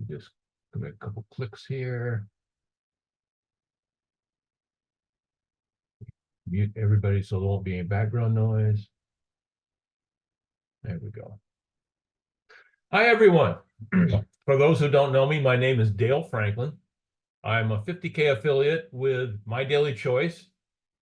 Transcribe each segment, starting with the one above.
Just make a couple clicks here. Mute everybody so there won't be any background noise. There we go. Hi, everyone. For those who don't know me, my name is Dale Franklin. I'm a 50K affiliate with My Daily Choice.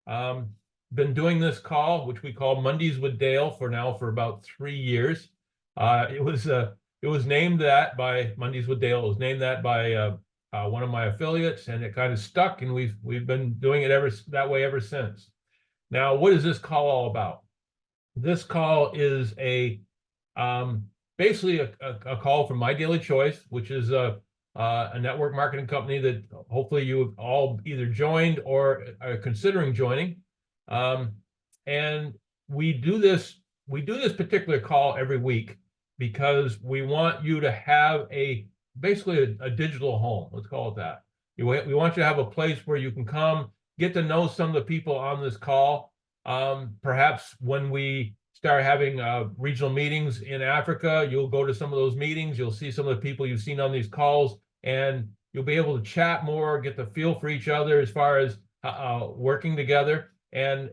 Been doing this call, which we call Mondays with Dale, for about 3 years. It was named that by Mondays with Dale. It was named that by one of my affiliates, and it kind of stuck, and we've been doing it that way ever since. Now, what is this call all about? This call is basically a call from My Daily Choice, which is a network marketing company that hopefully you have all either joined or are considering joining. And we do this particular call every week because we want you to have basically a digital home. Let's call it that. We want you to have a place where you can come, get to know some of the people on this call. Perhaps when we start having regional meetings in Africa, you'll go to some of those meetings, you'll see some of the people you've seen on these calls, and you'll be able to chat more, get the feel for each other as far as working together and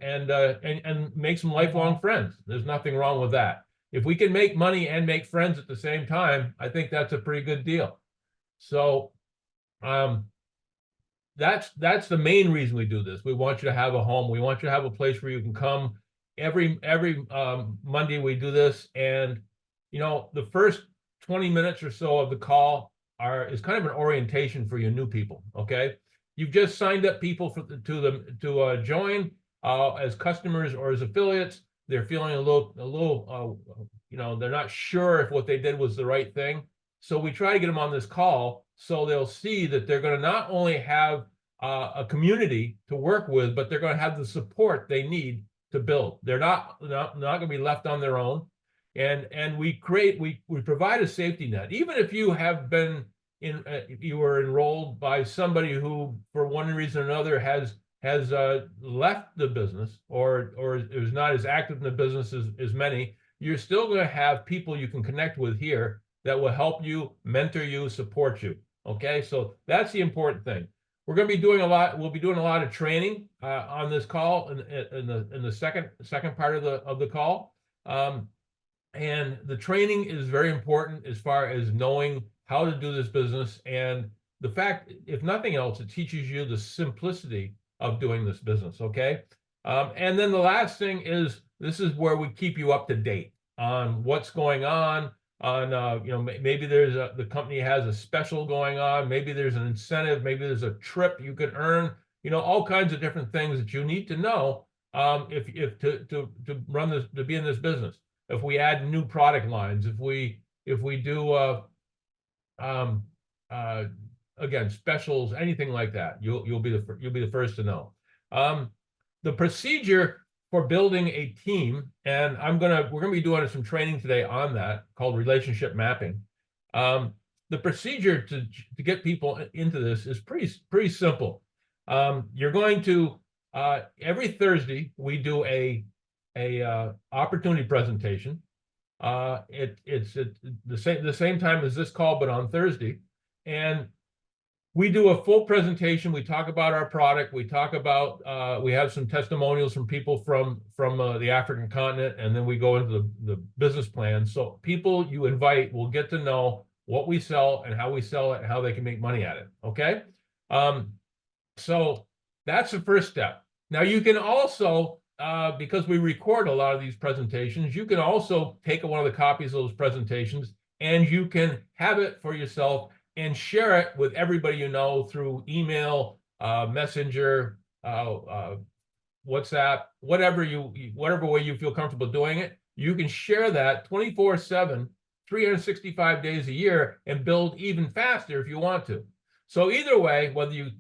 make some lifelong friends. There's nothing wrong with that. If we can make money and make friends at the same time, I think that's a pretty good deal. So that's the main reason we do this. We want you to have a home. We want you to have a place where you can come. Every Monday we do this, and the first 20 minutes or so of the call is kind of an orientation for you new people. Okay, you've just signed up people to join as customers or as affiliates. They're feeling a little they're not sure if what they did was the right thing. So we try to get them on this call so they'll see that they're going to not only have a community to work with, but they're going to have the support they need to build. They're not going to be left on their own. And we provide a safety net. Even if you have been you were enrolled by somebody who, for one reason or another, has left the business or is not as active in the business as many, you're still going to have people you can connect with here that will help you, mentor you, support you. Okay, so that's the important thing. We're going to be doing a lot. We'll be doing a lot of training on this call in the second part of the call, and the training is very important as far as knowing how to do this business. And the fact, if nothing else, it teaches you the simplicity of doing this business. Okay, and then the last thing is this is where we keep you up to date on what's going on. Maybe the company has a special going on, maybe there's an incentive, maybe there's a trip you could earn, all kinds of different things that you need to know if to run this, to be in this business. If we add new product lines, if we do again, specials, anything like that, you'll be the first to know. The procedure for building a team, and we're gonna be doing some training today on that called relationship mapping. The procedure to get people into this is pretty simple. You're going to every Thursday we do a opportunity presentation. It's at the same time as this call, but on Thursday, and we do a full presentation. We talk about our product. We talk about, we have some testimonials from people from the African continent, and then we go into the business plan. So people you invite will get to know what we sell and how we sell it and how they can make money at it. Okay. So that's the first step. Now you can also, because we record a lot of these presentations, you can also take one of the copies of those presentations and you can have it for yourself and share it with everybody you know through email, Messenger, WhatsApp, whatever way you feel comfortable doing it. You can share that 24/7, 365 days a year, and build even faster if you want to. So either way, whether you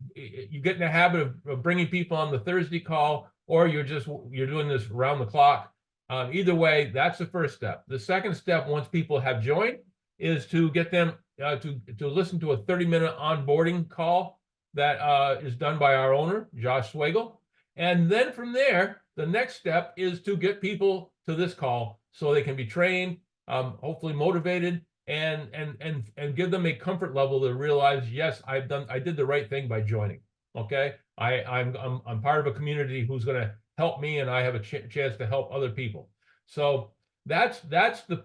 get in the habit of bringing people on the Thursday call or you're doing this around the clock, either way, that's the first step. The second step, once people have joined, is to get them to listen to a 30-minute onboarding call that is done by our owner, Josh Swagel. And then from there, the next step is to get people to this call so they can be trained, hopefully motivated, and give them a comfort level to realize, yes, I did the right thing by joining. Okay, I'm part of a community who's going to help me, and I have a chance to help other people. So that's the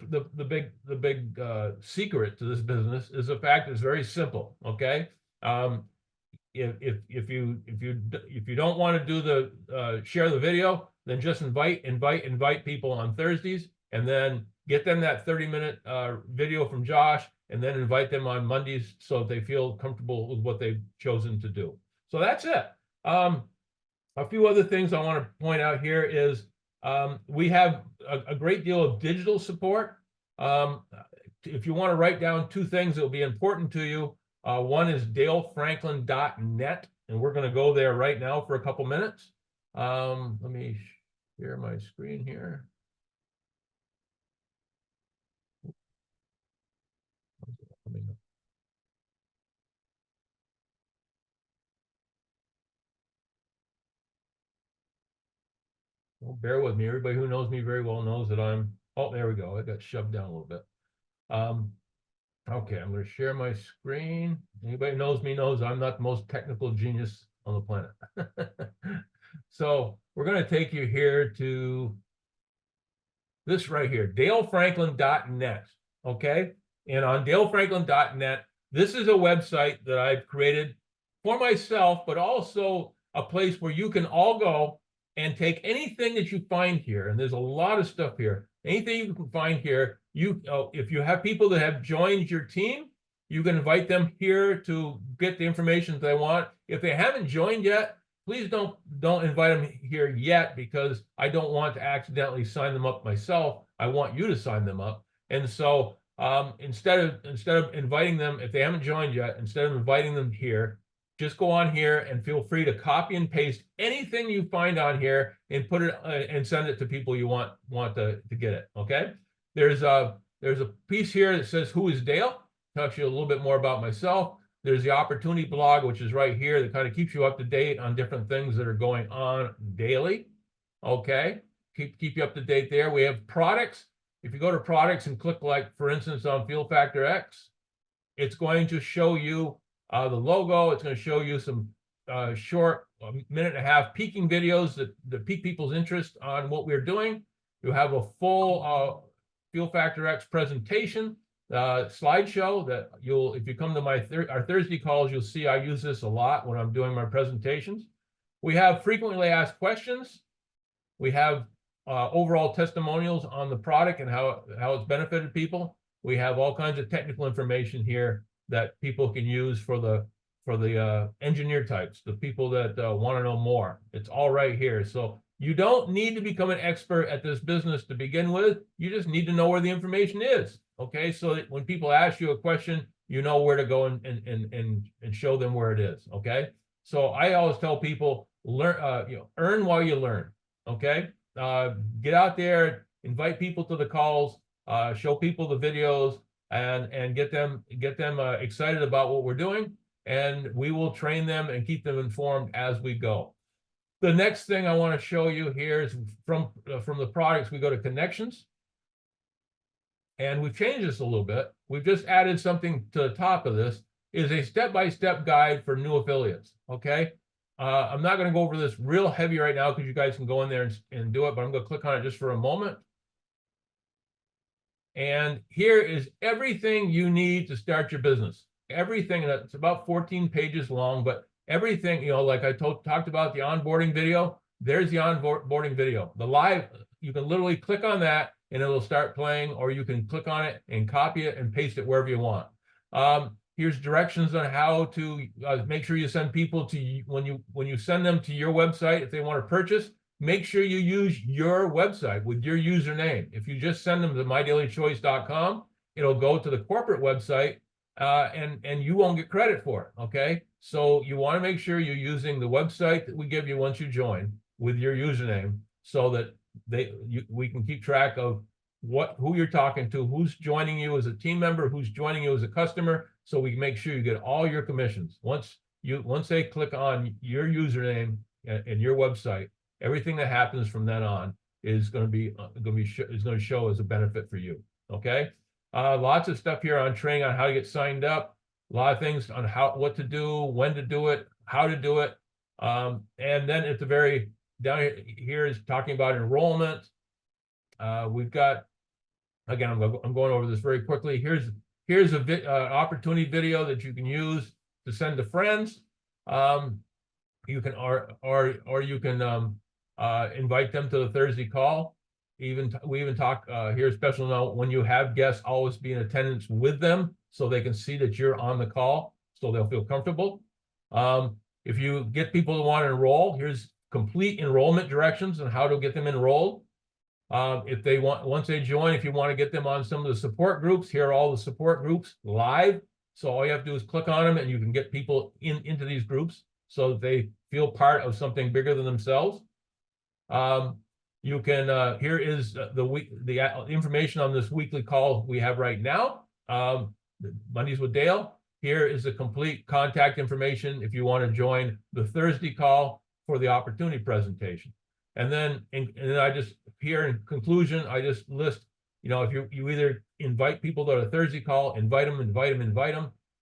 big secret to this business, is the fact it's very simple. Okay, if you don't want to do the share the video, then just invite people on Thursdays, and then get them that 30-minute video from Josh, and then invite them on Mondays so that they feel comfortable with what they've chosen to do. So that's it. A few other things I want to point out here is we have a great deal of digital support. If you want to write down two things that will be important to you, one is dalefranklin.net, and we're going to go there right now for a couple minutes. Let me share my screen here. Well, bear with me. Everybody who knows me very well knows that oh, there we go. I got shoved down a little bit. Okay, I'm going to share my screen. Anybody who knows me knows I'm not the most technical genius on the planet. So we're going to take you here to this right here, dalefranklin.net. Okay, and on dalefranklin.net, this is a website that I've created for myself, but also a place where you can all go and take anything that you find here. And there's a lot of stuff here. Anything you can find here, if you have people that have joined your team, you can invite them here to get the information they want. If they haven't joined yet, please don't invite them here yet, because I don't want to accidentally sign them up myself. I want you to sign them up. And so instead of inviting them, if they haven't joined yet, instead of inviting them here, just go on here and feel free to copy and paste anything you find on here and put it and send it to people you want to get it. Okay. There's a piece here that says, "Who is Dale?" Talks you a little bit more about myself. There's the opportunity blog, which is right here, that kind of keeps you up to date on different things that are going on daily. Okay. Keep you up to date there. We have products. If you go to products and click, like, for instance, on Fuel Factor X, it's going to show you the logo. It's going to show you some short minute-and-a-half peaking videos that pique people's interest on what we're doing. You have a full Fuel Factor X presentation slideshow that if you come to our Thursday calls, you'll see I use this a lot when I'm doing my presentations. We have frequently asked questions. We have overall testimonials on the product and how it's benefited people. We have all kinds of technical information here that people can use for the engineer types, the people that want to know more. It's all right here. So you don't need to become an expert at this business to begin with. You just need to know where the information is. Okay, so that when people ask you a question, you know where to go and show them where it is. Okay, so I always tell people, earn while you learn. Okay, get out there, invite people to the calls, show people the videos, and get them excited about what we're doing, and we will train them and keep them informed as we go. The next thing I want to show you here is from the products, we go to connections. And we've changed this a little bit. We've just added something to the top of this, is a step-by-step guide for new affiliates. Okay. I'm not going to go over this real heavy right now, because you guys can go in there and do it, but I'm going to click on it just for a moment. And here is everything you need to start your business. Everything. It's about 14 pages long, but everything, like I talked about the onboarding video, there's the onboarding video. The live, you can literally click on that and it'll start playing, or you can click on it and copy it and paste it wherever you want. Here's directions on how to make sure you send people to when you send them to your website. If they want to purchase, make sure you use your website with your username. If you just send them to mydailychoice.com, it'll go to the corporate website, and you won't get credit for it. Okay, so you want to make sure you're using the website that we give you once you join with your username, so that we can keep track of who you're talking to, who's joining you as a team member, who's joining you as a customer, so we can make sure you get all your commissions. Once they click on your username and your website, everything that happens from then on is going to show as a benefit for you. Okay. Lots of stuff here on training on how to get signed up. A lot of things on what to do, when to do it, how to do it. And then at the very down here is talking about enrollment. We've got, again, I'm going over this very quickly. Here's a opportunity video that you can use to send to friends. You can or you can invite them to the Thursday call. We even talk here, special note, when you have guests, always be in attendance with them so they can see that you're on the call, so they'll feel comfortable. If you get people to want to enroll, here's complete enrollment directions on how to get them enrolled. If they want, once they join, if you want to get them on some of the support groups, here are all the support groups live. So all you have to do is click on them and you can get people into these groups so that they feel part of something bigger than themselves. You can, here is the information on this weekly call we have right now. Mondays with Dale. Here is the complete contact information if you want to join the Thursday call for the opportunity presentation. And then, I just, here in conclusion, I just list, if you either invite people to a Thursday call, invite them,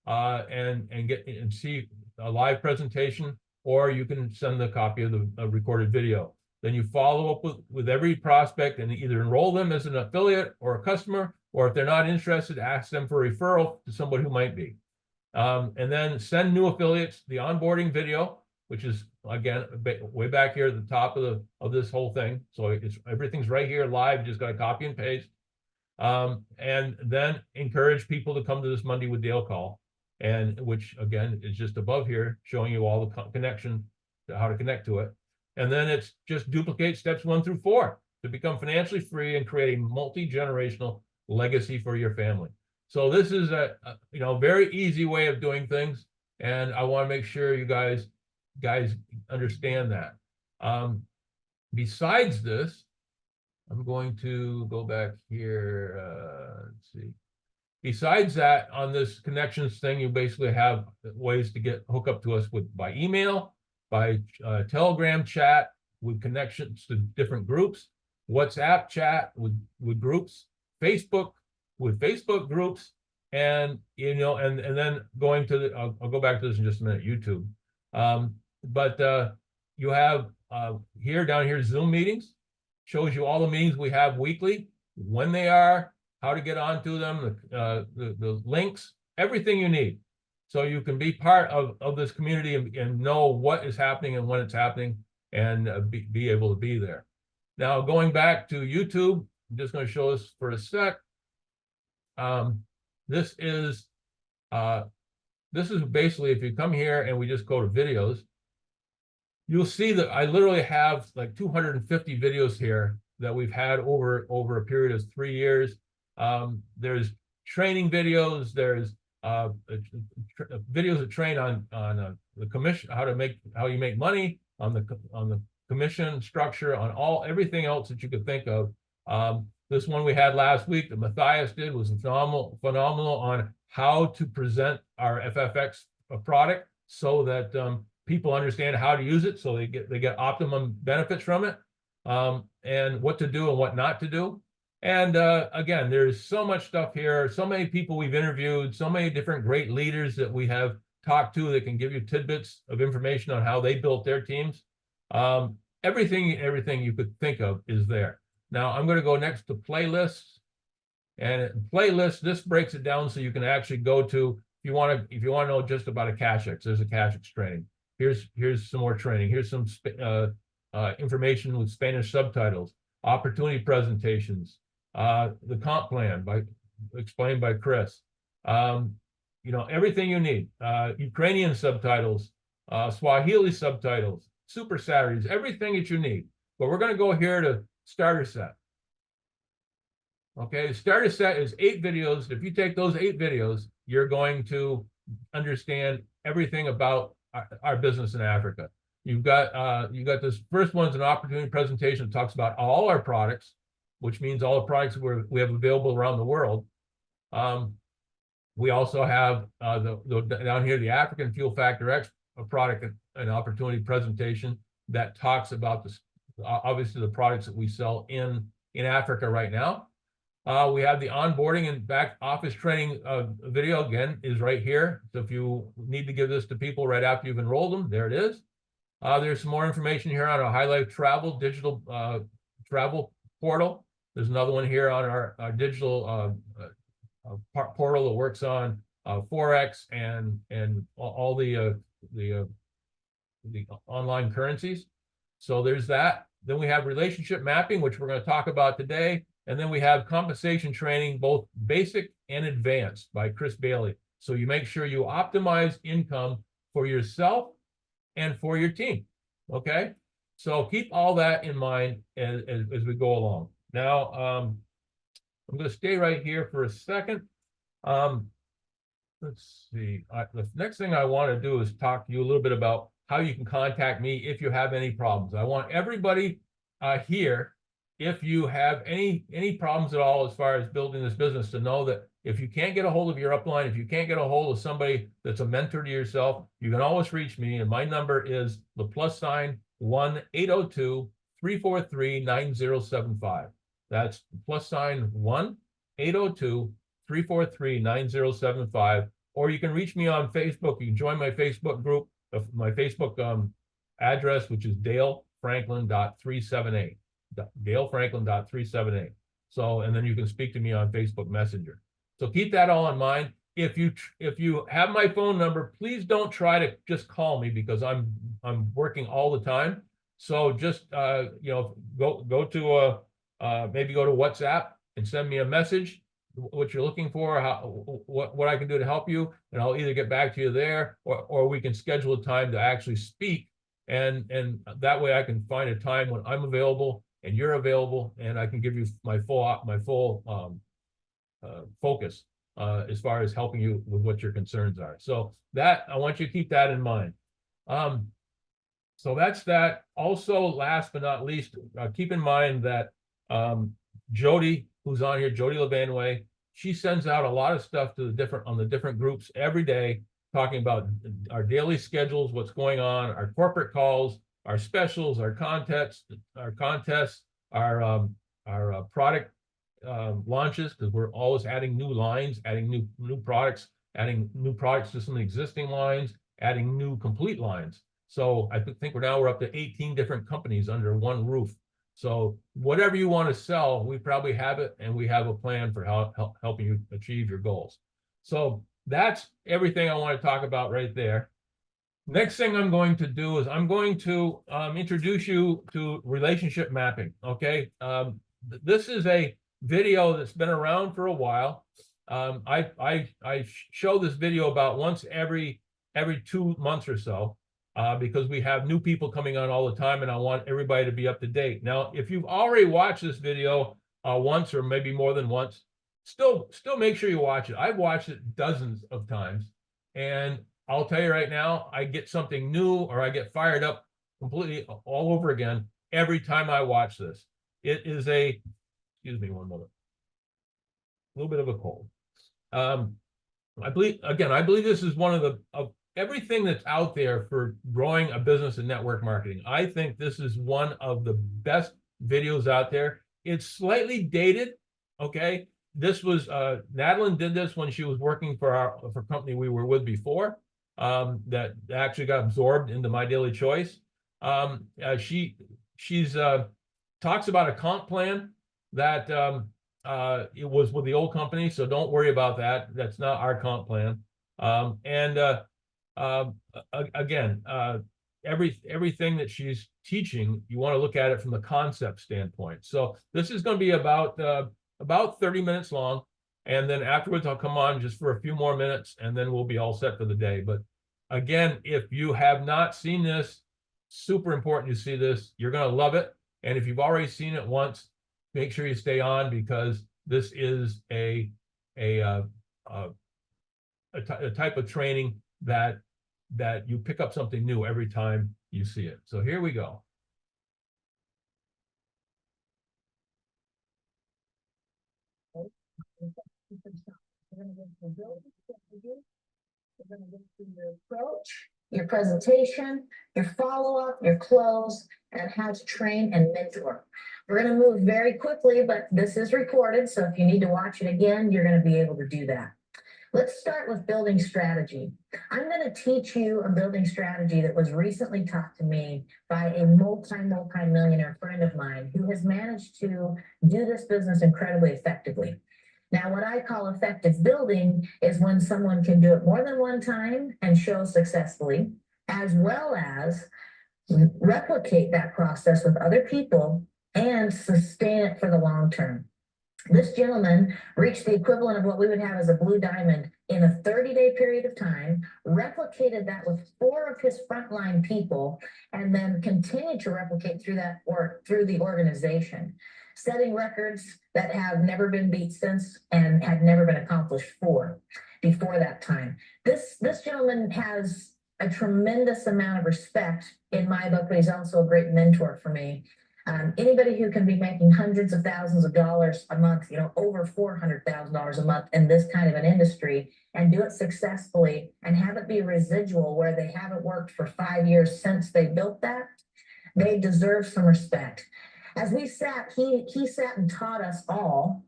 and see a live presentation, or you can send the copy of the recorded video. Then you follow up with every prospect and either enroll them as an affiliate or a customer, or if they're not interested, ask them for a referral to somebody who might be. And then send new affiliates the onboarding video, which is, again, way back here at the top of this whole thing. So everything's right here live. You just got to copy and paste. And then encourage people to come to this Monday with Dale call, and which again is just above here, showing you all the connection to how to connect to it. And then it's just duplicate steps 1 through 4 to become financially free and create a multi-generational legacy for your family. So this is a very easy way of doing things, and I want to make sure you guys understand that. Besides this, I'm going to go back here. Let's see. Besides that, on this connections thing, you basically have ways to hook up to us by email, by Telegram chat with connections to different groups, WhatsApp chat with groups, Facebook with Facebook groups, and and then going to I'll go back to this in just a minute, YouTube. But you have down here Zoom meetings, shows you all the meetings we have weekly, when they are, how to get onto them, the links, everything you need. So you can be part of this community and know what is happening and when it's happening, and be able to be there. Now, going back to YouTube, I'm just going to show this for a sec. This is basically, if you come here and we just go to videos, you'll see that I literally have like 250 videos here that we've had over a period of 3 years. There's training videos, there's videos that train on the commission, how you make money, on the commission structure, on everything else that you could think of. This one we had last week that Matthias did was phenomenal on how to present our FFX product so that people understand how to use it, so they get optimum benefits from it, and what to do and what not to do. And again, there's so much stuff here, so many people we've interviewed, so many different great leaders that we have talked to that can give you tidbits of information on how they built their teams. Everything you could think of is there. Now I'm going to go next to playlists, and playlists, this breaks it down so you can actually go to, if you want to know just about a CashX, there's a CashX training. Here's some more training. Here's some information with Spanish subtitles, opportunity presentations, the comp plan explained by Chris. Everything you need. Ukrainian subtitles, Swahili subtitles, super Saturdays, everything that you need. But we're going to go here to starter set. Okay, the starter set is 8 videos. If you take those 8 videos, you're going to understand everything about our business in Africa. You've got this first one's an opportunity presentation that talks about all our products, which means all the products we have available around the world. We also have down here the African Fuel Factor X product and opportunity presentation that talks about obviously the products that we sell in Africa right now. We have the onboarding and back office training video, again, is right here. So if you need to give this to people right after you've enrolled them, there it is. There's some more information here on our High Life Travel digital travel portal. There's another one here on our digital portal that works on Forex and all the online currencies. So there's that. Then we have relationship mapping, which we're going to talk about today. And then we have compensation training, both basic and advanced, by Chris Bailey. So you make sure you optimize income for yourself and for your team. Okay. So keep all that in mind as we go along. Now, I'm going to stay right here for a second. Let's see. The next thing I want to do is talk to you a little bit about how you can contact me if you have any problems. I want everybody here, if you have any problems at all as far as building this business, to know that if you can't get a hold of your upline, if you can't get a hold of somebody that's a mentor to yourself, you can always reach me. And my number is the +1 802 343 9075. That's +1 802 343 9075. Or you can reach me on Facebook. You can join my Facebook group, my Facebook address, which is dalefranklin.378. dalefranklin.378. So, and then you can speak to me on Facebook Messenger. So keep that all in mind. If you have my phone number, please don't try to just call me, because I'm working all the time. So just go to maybe go to WhatsApp and send me a message, what you're looking for, what I can do to help you, and I'll either get back to you there, or we can schedule a time to actually speak, and that way I can find a time when I'm available and you're available, and I can give you my full focus as far as helping you with what your concerns are. So that, I want you to keep that in mind. So that's that. Also, last but not least, keep in mind that Jody, who's on here, Jody Levanway, she sends out a lot of stuff to the different groups every day, talking about our daily schedules, what's going on, our corporate calls, our specials, our contests, our product launches, because we're always adding new lines, adding new products, adding new products to some existing lines, adding new complete lines. So I think we're up to 18 different companies under one roof. So whatever you want to sell, we probably have it, and we have a plan for helping you achieve your goals. So that's everything I want to talk about right there. Next thing I'm going to do is I'm going to introduce you to relationship mapping. Okay. This is a video that's been around for a while. I show this video about once every 2 months or so. Because we have new people coming on all the time, and I want everybody to be up to date. Now, if you've already watched this video once, or maybe more than once, still make sure you watch it. I've watched it dozens of times, and I'll tell you right now, I get something new, or I get fired up completely all over again every time I watch this. It is excuse me one moment, a little bit of a cold. I believe this is one of everything that's out there for growing a business in network marketing. I think this is one of the best videos out there. It's slightly dated. Okay. This was, Madeline did this when she was working for a company we were with before, that actually got absorbed into My Daily Choice. She's talks about a comp plan that, it was with the old company. So don't worry about that. That's not our comp plan. Again, everything that she's teaching, you want to look at it from the concept standpoint. So this is going to be about 30 minutes long, and then afterwards I'll come on just for a few more minutes, and then we'll be all set for the day. But again, if you have not seen this, super important you see this. You're going to love it. And if you've already seen it once, make sure you stay on, because this is a type of training that you pick up something new every time you see it. So here we go. We're going to get to the approach. your presentation, your follow-up, your close, and how to train and mentor. We're going to move very quickly, but this is recorded, so if you need to watch it again, you're going to be able to do that. Let's start with building strategy. I'm going to teach you a building strategy that was recently taught to me by a multi-millionaire friend of mine who has managed to do this business incredibly effectively. Now, what I call effective building is when someone can do it more than one time and show successfully, as well as replicate that process with other people and sustain it for the long term. This gentleman reached the equivalent of what we would have as a blue diamond in a 30-day period of time, replicated that with 4 of his frontline people, and then continued to replicate through that work through the organization, setting records that have never been beat since and had never been accomplished before that time. This gentleman has a tremendous amount of respect in my book, but he's also a great mentor for me. Anybody who can be making hundreds of thousands of dollars a month, over $400,000 a month in this kind of an industry, and do it successfully and have it be residual where they haven't worked for 5 years since they built that, they deserve some respect. As we sat, he sat and taught us all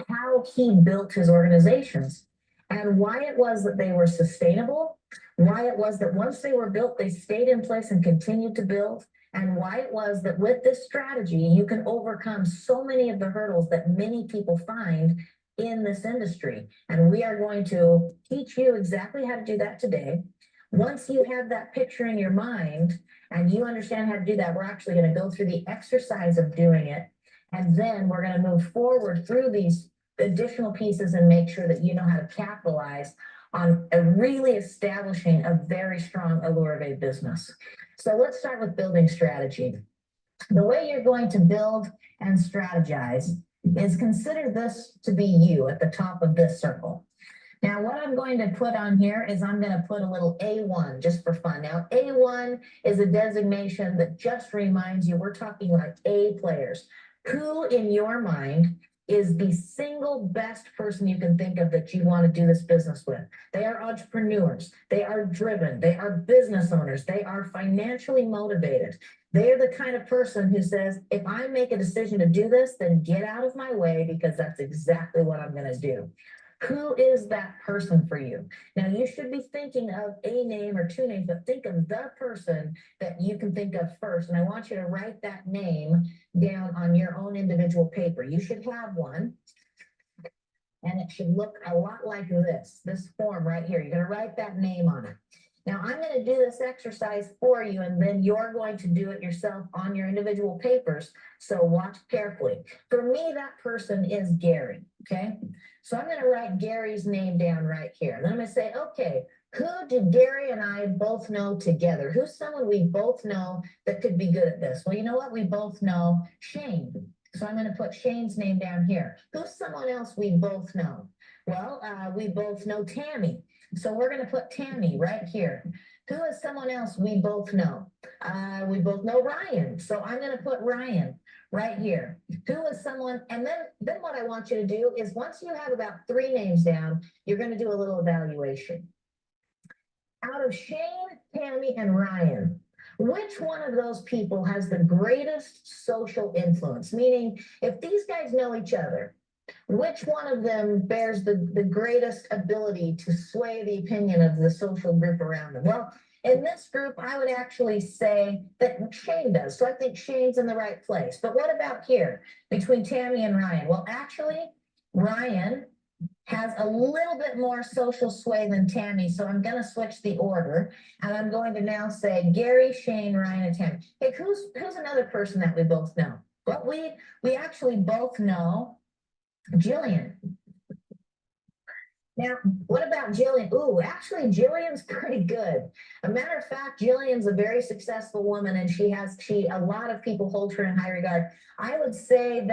how he built his organizations and why it was that they were sustainable, why it was that once they were built, they stayed in place and continued to build, and why it was that with this strategy, you can overcome so many of the hurdles that many people find in this industry. And we are going to teach you exactly how to do that today. Once you have that picture in your mind and you understand how to do that, we're actually going to go through the exercise of doing it. And then we're going to move forward through these additional pieces and make sure that you know how to capitalize on really establishing a very strong Allure business. So let's start with building strategy. The way you're going to build and strategize is consider this to be you at the top of this circle. Now, what I'm going to put on here is I'm going to put a little A1 just for fun. Now, A1 is a designation that just reminds you, we're talking like A players. Who in your mind is the single best person you can think of that you want to do this business with? They are entrepreneurs. They are driven. They are business owners. They are financially motivated. They are the kind of person who says, if I make a decision to do this, then get out of my way because that's exactly what I'm going to do. Who is that person for you? Now, you should be thinking of a name or 2 names, but think of the person that you can think of first. And I want you to write that name down on your own individual paper. You should have one. And it should look a lot like this form right here. You're going to write that name on it. Now, I'm going to do this exercise for you, and then you're going to do it yourself on your individual papers. So watch carefully. For me, that person is Gary, okay? So I'm going to write Gary's name down right here. And then I'm going to say, okay, who do Gary and I both know together? Who's someone we both know that could be good at this? Well, you know what? We both know Shane. So I'm going to put Shane's name down here. Who's someone else we both know? Well, we both know Tammy. So we're going to put Tammy right here. Who is someone else we both know? We both know Ryan. So I'm going to put Ryan right here. Who is someone, and then what I want you to do is once you have about 3 names down, you're going to do a little evaluation. Out of Shane, Tammy, and Ryan, which one of those people has the greatest social influence? Meaning, if these guys know each other, which one of them bears the greatest ability to sway the opinion of the social group around them? Well, in this group, I would actually say that Shane does. So I think Shane's in the right place. But what about here between Tammy and Ryan? Well, actually, Ryan has a little bit more social sway than Tammy. So I'm going to switch the order. And I'm going to now say Gary, Shane, Ryan, and Tammy. Hey, who's another person that we both know? Well, we actually both know Jillian. Now, what about Jillian? Ooh, actually, Jillian's pretty good. A matter of fact, Jillian's a very successful woman, and a lot of people hold her in high regard. I would say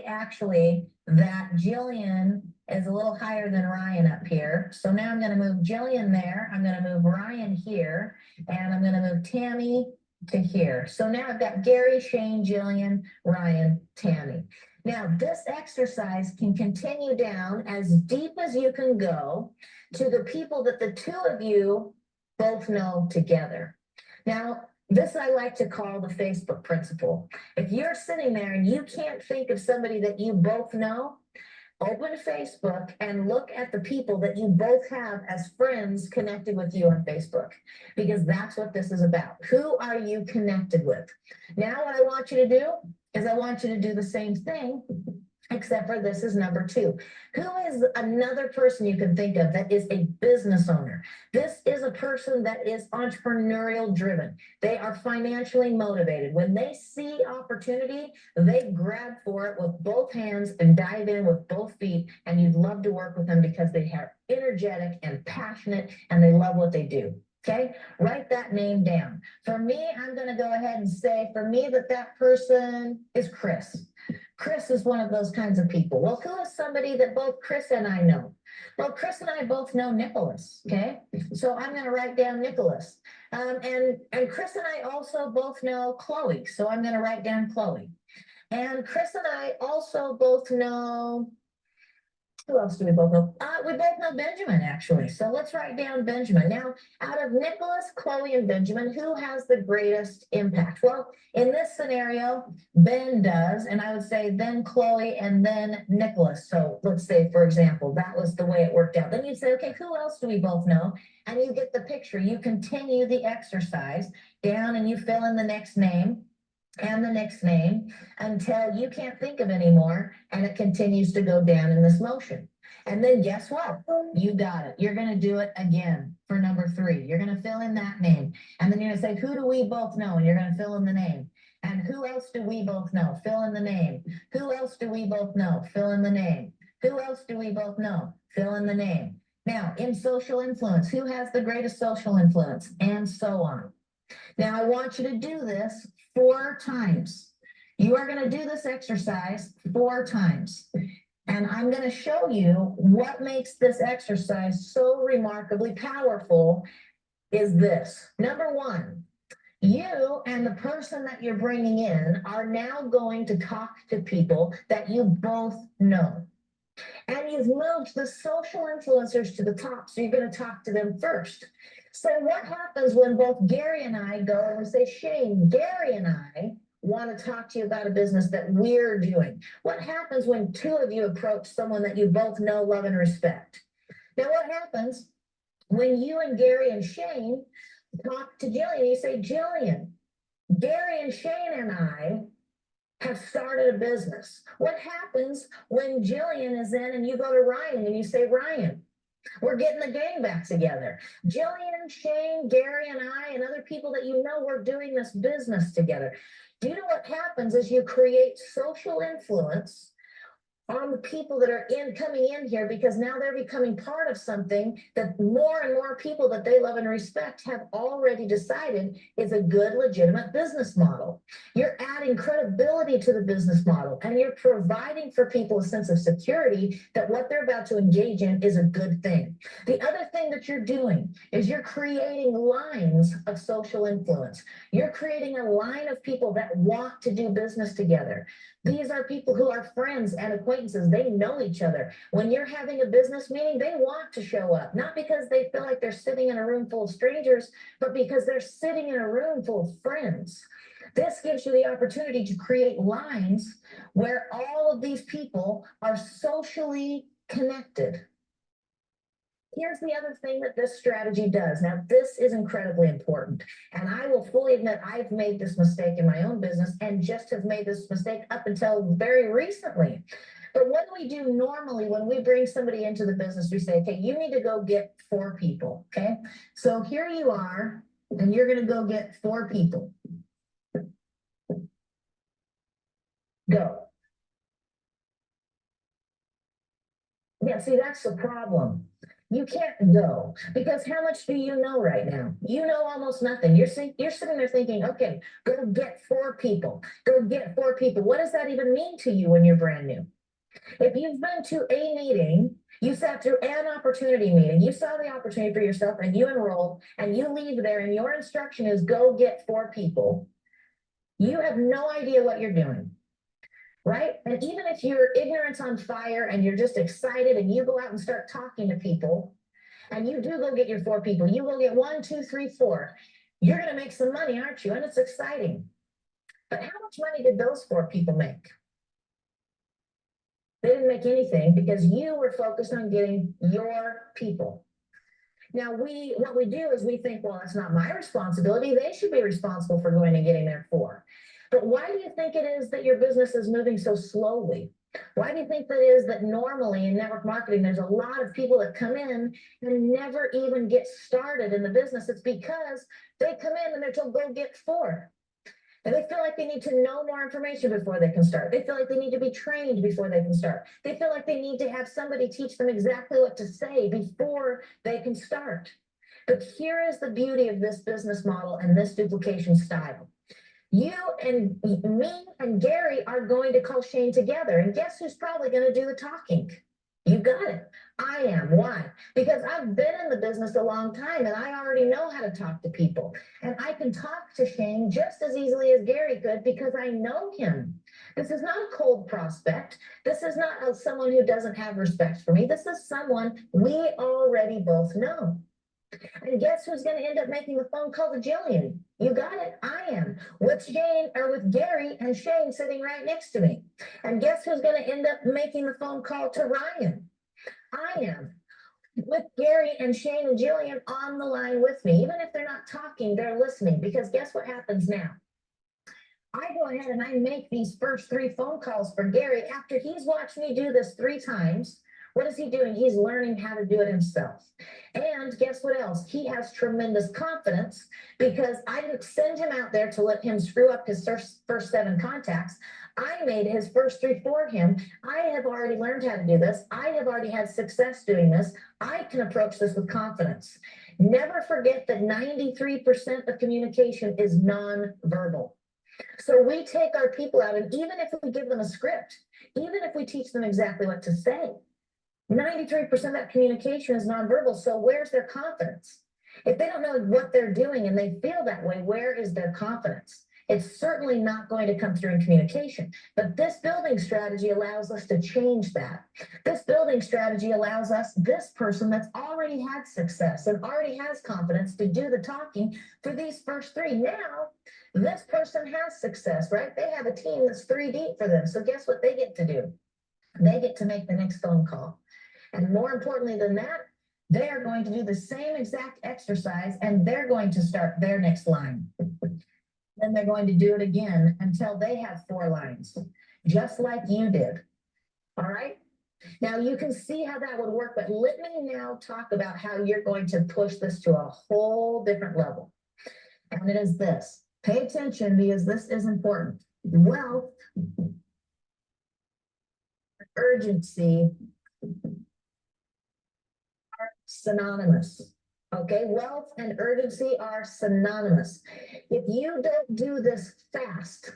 actually that Jillian is a little higher than Ryan up here. So now I'm going to move Jillian there. I'm going to move Ryan here, and I'm going to move Tammy to here. So now I've got Gary, Shane, Jillian, Ryan, Tammy. Now, this exercise can continue down as deep as you can go to the people that the 2 of you both know together. Now, this I like to call the Facebook principle. If you're sitting there and you can't think of somebody that you both know, open Facebook and look at the people that you both have as friends connected with you on Facebook, because that's what this is about. Who are you connected with? Now, what I want you to do is I want you to do the same thing, except for this is number 2. Who is another person you can think of that is a business owner? This is a person that is entrepreneurial driven. They are financially motivated. When they see opportunity, they grab for it with both hands and dive in with both feet. And you'd love to work with them because they are energetic and passionate and they love what they do. Okay, write that name down. For me, I'm going to go ahead and say for me that person is Chris. Chris is one of those kinds of people. Well, who is somebody that both Chris and I know? Well, Chris and I both know Nicholas, okay? So I'm going to write down Nicholas. And Chris and I also both know Chloe, so I'm going to write down Chloe. And Chris and I also both know, who else do we both know? We both know Benjamin, actually. So let's write down Benjamin. Now, out of Nicholas, Chloe, and Benjamin, who has the greatest impact? Well, in this scenario, Ben does, and I would say then Chloe and then Nicholas. So let's say, for example, that was the way it worked out. Then you'd say, okay, who else do we both know? And you get the picture. You continue the exercise down and you fill in the next name and the next name until you can't think of any more, and it continues to go down in this motion. And then guess what? You got it. You're going to do it again for number 3. You're going to fill in that name. And then you're going to say, who do we both know? And you're going to fill in the name. And who else do we both know? Fill in the name. Who else do we both know? Fill in the name. Who else do we both know? Fill in the name. Now, in social influence, who has the greatest social influence? And so on. Now, I want you to do this 4 times. You are going to do this exercise 4 times. And I'm going to show you what makes this exercise so remarkably powerful is this. Number 1, you and the person that you're bringing in are now going to talk to people that you both know. And you've moved the social influencers to the top, so you're going to talk to them first. So what happens when both Gary and I go and we say, Shane, Gary and I want to talk to you about a business that we're doing? What happens when 2 of you approach someone that you both know, love, and respect? Now, what happens when you and Gary and Shane talk to Jillian? You say, Jillian, Gary and Shane and I have started a business. What happens when Jillian is in and you go to Ryan and you say, Ryan, we're getting the gang back together. Jillian, Shane, Gary, and I, and other people that you know, we're doing this business together. Do you know what happens is you create social influence on the people that are coming in here, because now they're becoming part of something that more and more people that they love and respect have already decided is a good, legitimate business model. You're adding credibility to the business model, and you're providing for people a sense of security that what they're about to engage in is a good thing. The other thing that you're doing is you're creating lines of social influence. You're creating a line of people that want to do business together. These are people who are friends and acquaintances. They know each other. When you're having a business meeting, they want to show up, not because they feel like they're sitting in a room full of strangers, but because they're sitting in a room full of friends. This gives you the opportunity to create lines where all of these people are socially connected. Here's the other thing that this strategy does. Now, this is incredibly important. And I will fully admit I've made this mistake in my own business and just have made this mistake up until very recently. But what do we do normally when we bring somebody into the business? We say, okay, you need to go get 4 people, okay? So here you are, and you're going to go get 4 people. Go. Yeah, see, that's the problem. You can't go because how much do you know right now? You know almost nothing. You're sitting there thinking, okay, go get 4 people. Go get 4 people. What does that even mean to you when you're brand new? If you've been to a meeting, you sat through an opportunity meeting, you saw the opportunity for yourself and you enrolled and you leave there and your instruction is go get 4 people. You have no idea what you're doing. Right? And even if your ignorance on fire and you're just excited and you go out and start talking to people, and you do go get your 4 people, you go get 1, 2, 3, 4, you're gonna make some money, aren't you? And it's exciting. But how much money did those 4 people make? They didn't make anything because you were focused on getting your people. Now what we do is we think, well, it's not my responsibility. They should be responsible for going and getting their 4. But why do you think it is that your business is moving so slowly? Why do you think that is that normally in network marketing, there's a lot of people that come in and never even get started in the business? It's because they come in and they're told, go get 4. And they feel like they need to know more information before they can start. They feel like they need to be trained before they can start. They feel like they need to have somebody teach them exactly what to say before they can start. But here is the beauty of this business model and this duplication style. You and me and Gary are going to call Shane together. And guess who's probably going to do the talking? You got it. I am. Why? Because I've been in the business a long time and I already know how to talk to people. And I can talk to Shane just as easily as Gary could because I know him. This is not a cold prospect. This is not someone who doesn't have respect for me. This is someone we already both know. And guess who's going to end up making the phone call to Jillian? You got it. I am. With Shane or with Gary and Shane sitting right next to me. And guess who's going to end up making the phone call to Ryan? I am. With Gary and Shane and Jillian on the line with me. Even if they're not talking, they're listening. Because guess what happens now? I go ahead and I make these first 3 phone calls for Gary after he's watched me do this 3 times. What is he doing? He's learning how to do it himself. And guess what else? He has tremendous confidence because I didn't send him out there to let him screw up his first 7 contacts. I made his first 3 for him. I have already learned how to do this. I have already had success doing this. I can approach this with confidence. Never forget that 93% of communication is nonverbal. So we take our people out, and even if we give them a script, even if we teach them exactly what to say, 93% of that communication is nonverbal. So where's their confidence? If they don't know what they're doing and they feel that way, where is their confidence? It's certainly not going to come through in communication. But this building strategy allows us to change that. This building strategy allows us, this person that's already had success and already has confidence, to do the talking for these first 3. Now, this person has success, right? They have a team that's 3 deep for them. So guess what they get to do? They get to make the next phone call. And more importantly than that, they are going to do the same exact exercise and they're going to start their next line. Then they're going to do it again until they have 4 lines, just like you did. All right? Now you can see how that would work, but let me now talk about how you're going to push this to a whole different level. And it is this. Pay attention because this is important. Wealth, urgency are synonymous. Okay, wealth and urgency are synonymous. If you don't do this fast,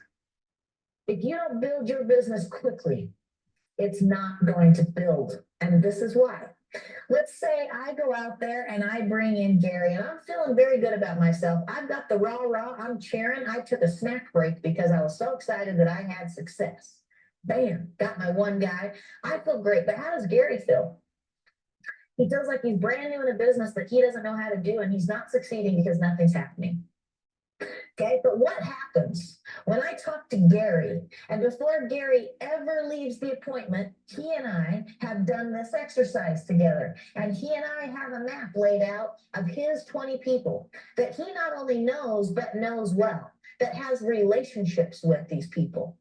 if you don't build your business quickly, it's not going to build. And this is why. Let's say I go out there and I bring in Gary and I'm feeling very good about myself. I've got the rah, I'm cheering. I took a snack break because I was so excited that I had success. Bam, got my 1 guy. I feel great, but how does Gary feel? He feels like he's brand new in a business that he doesn't know how to do and he's not succeeding because nothing's happening. Okay, but what happens when I talk to Gary and before Gary ever leaves the appointment, he and I have done this exercise together and he and I have a map laid out of his 20 people that he not only knows, but knows well, that has relationships with these people.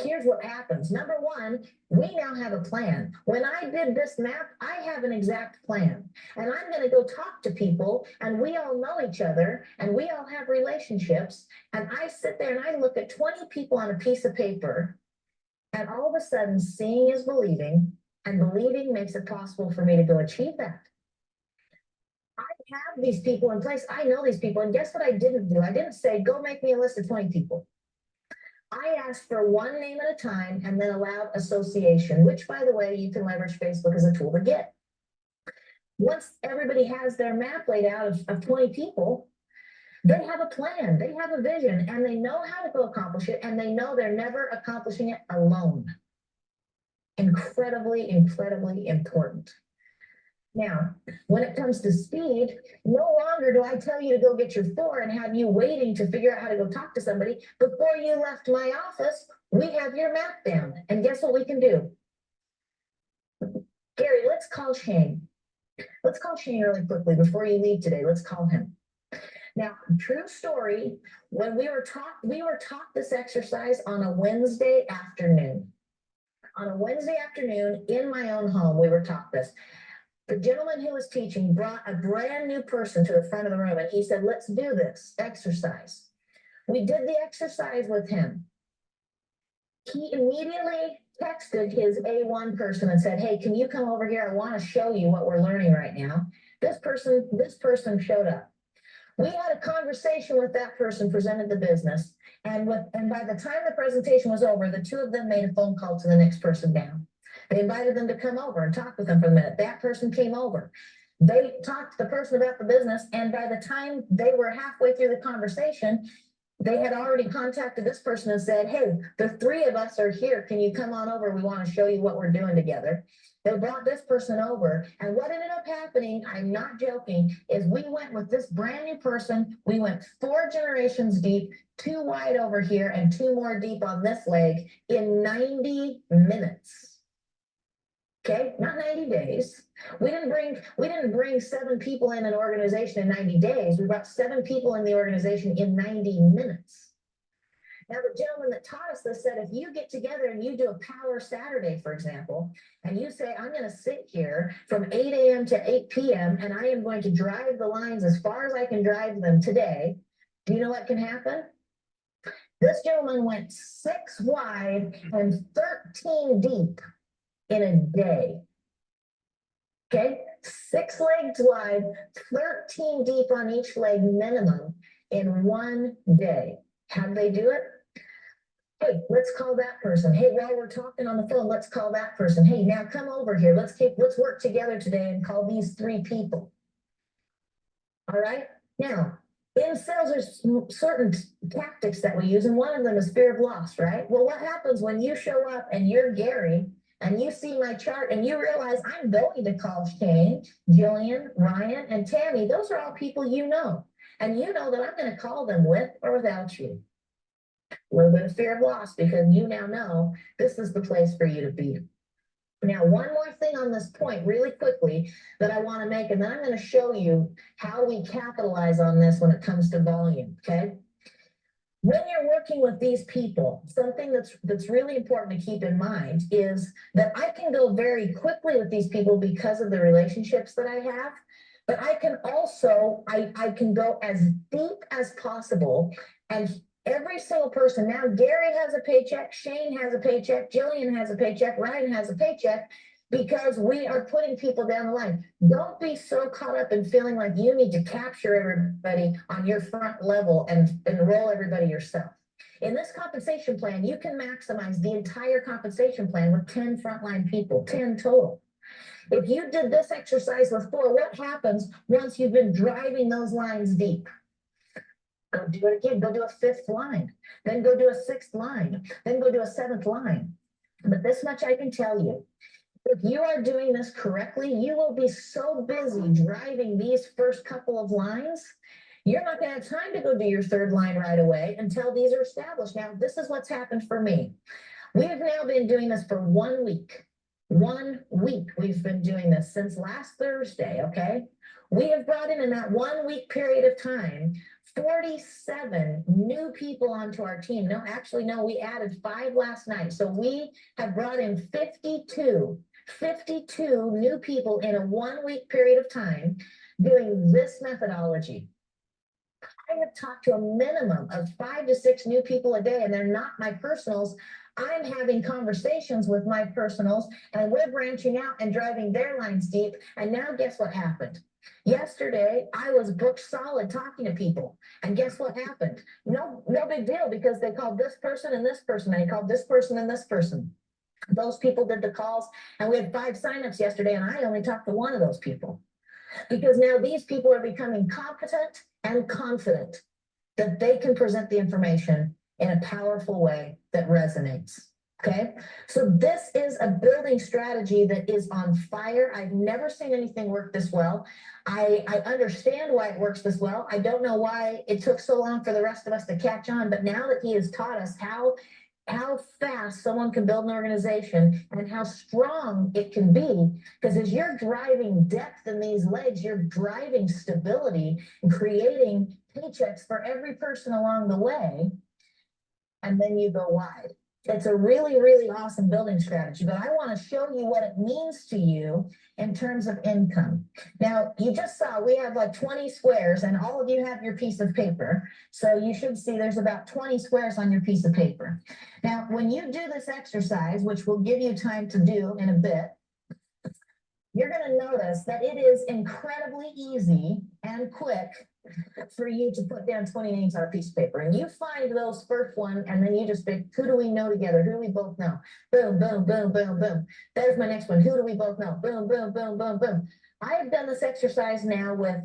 Here's what happens. Number 1, we now have a plan. When I did this map, I have an exact plan. And I'm going to go talk to people, and we all know each other, and we all have relationships. And I sit there and I look at 20 people on a piece of paper, and all of a sudden, seeing is believing, and believing makes it possible for me to go achieve that. I have these people in place. I know these people. And guess what I didn't do? I didn't say, go make me a list of 20 people. I asked for 1 name at a time and then allowed association, which, by the way, you can leverage Facebook as a tool to get. Once everybody has their map laid out of 20 people, they have a plan, they have a vision, and they know how to go accomplish it, and they know they're never accomplishing it alone. Incredibly, incredibly important. Now, when it comes to speed, no longer do I tell you to go get your 4 and have you waiting to figure out how to go talk to somebody. Before you left my office, we have your map down. And guess what we can do? Gary, let's call Shane. Let's call Shane really quickly before you leave today. Let's call him. Now, true story, when we were taught this exercise on a Wednesday afternoon. On a Wednesday afternoon in my own home, we were taught this. The gentleman who was teaching brought a brand new person to the front of the room and he said, let's do this exercise. We did the exercise with him. He immediately texted his A1 person and said, hey, can you come over here? I want to show you what we're learning right now. This person showed up. We had a conversation with that person, presented the business, and by the time the presentation was over, the two of them made a phone call to the next person down. They invited them to come over and talk with them for a minute. That person came over. They talked to the person about the business, and by the time they were halfway through the conversation, they had already contacted this person and said, hey, the 3 of us are here. Can you come on over? We want to show you what we're doing together. They brought this person over, and what ended up happening, I'm not joking, is we went with this brand new person. We went 4 generations deep, 2 wide over here, and 2 more deep on this leg in 90 minutes. Okay, not 90 days. We didn't bring 7 people in an organization in 90 days. We brought 7 people in the organization in 90 minutes. Now, the gentleman that taught us this said, if you get together and you do a Power Saturday, for example, and you say, I'm going to sit here from 8 a.m. to 8 p.m. and I am going to drive the lines as far as I can drive them today, do you know what can happen? This gentleman went 6 wide and 13 deep in a day. Okay, 6 legs wide, 13 deep on each leg minimum in 1 day. How'd they do it? Hey, let's call that person. Hey, while we're talking on the phone, let's call that person. Hey, now come over here. Let's work together today and call these 3 people. All right. Now, in sales, there's certain tactics that we use, and one of them is fear of loss, right? Well, what happens when you show up and you're Gary and you see my chart and you realize I'm going to call Shane, Jillian, Ryan, and Tammy? Those are all people you know. And you know that I'm going to call them with or without you. A little bit of fear of loss, because you now know this is the place for you to be. Now, one more thing on this point really quickly that I want to make, and then I'm going to show you how we capitalize on this when it comes to volume, okay? When you're working with these people, something that's really important to keep in mind is that I can go very quickly with these people because of the relationships that I have, but I can also, I can go as deep as possible, and every single person, now Gary has a paycheck, Shane has a paycheck, Jillian has a paycheck, Ryan has a paycheck, because we are putting people down the line. Don't be so caught up in feeling like you need to capture everybody on your front level and enroll everybody yourself. In this compensation plan, you can maximize the entire compensation plan with 10 frontline people, 10 total. If you did this exercise with 4, what happens once you've been driving those lines deep? Go do it again. Go do a 5th line. Then go do a 6th line. Then go do a 7th line. But this much I can tell you. If you are doing this correctly, you will be so busy driving these first couple of lines, you're not going to have time to go do your 3rd line right away until these are established. Now, this is what's happened for me. We have now been doing this for 1 week. 1 week we've been doing this since last Thursday, okay? We have brought in that 1 week period of time 47 new people onto our team. No, actually, no, we added 5 last night. So we have brought in 52 new people in a 1 week period of time doing this methodology. I have talked to a minimum of 5 to 6 new people a day, and they're not my personals. I'm having conversations with my personals, and we're branching out and driving their lines deep. And now guess what happened? Yesterday, I was booked solid talking to people. And guess what happened? No big deal, because they called this person and this person, and they called this person and this person. Those people did the calls, and we had 5 signups yesterday, and I only talked to 1 of those people. Because now these people are becoming competent and confident that they can present the information in a powerful way that resonates. Okay, so this is a building strategy that is on fire. I've never seen anything work this well. I understand why it works this well. I don't know why it took so long for the rest of us to catch on, but now that he has taught us how fast someone can build an organization and how strong it can be, because as you're driving depth in these legs, you're driving stability and creating paychecks for every person along the way, and then you go wide. It's a really, really awesome building strategy, but I want to show you what it means to you in terms of income. Now, you just saw we have like 20 squares, and all of you have your piece of paper. So you should see there's about 20 squares on your piece of paper. Now, when you do this exercise, which we'll give you time to do in a bit, you're going to notice that it is incredibly easy and quick for you to put down 20 names on a piece of paper. And you find those first one, and then you just think, who do we know together? Who do we both know? Boom, boom, boom, boom, boom. There's my next one. Who do we both know? Boom, boom, boom, boom, boom. I have done this exercise now with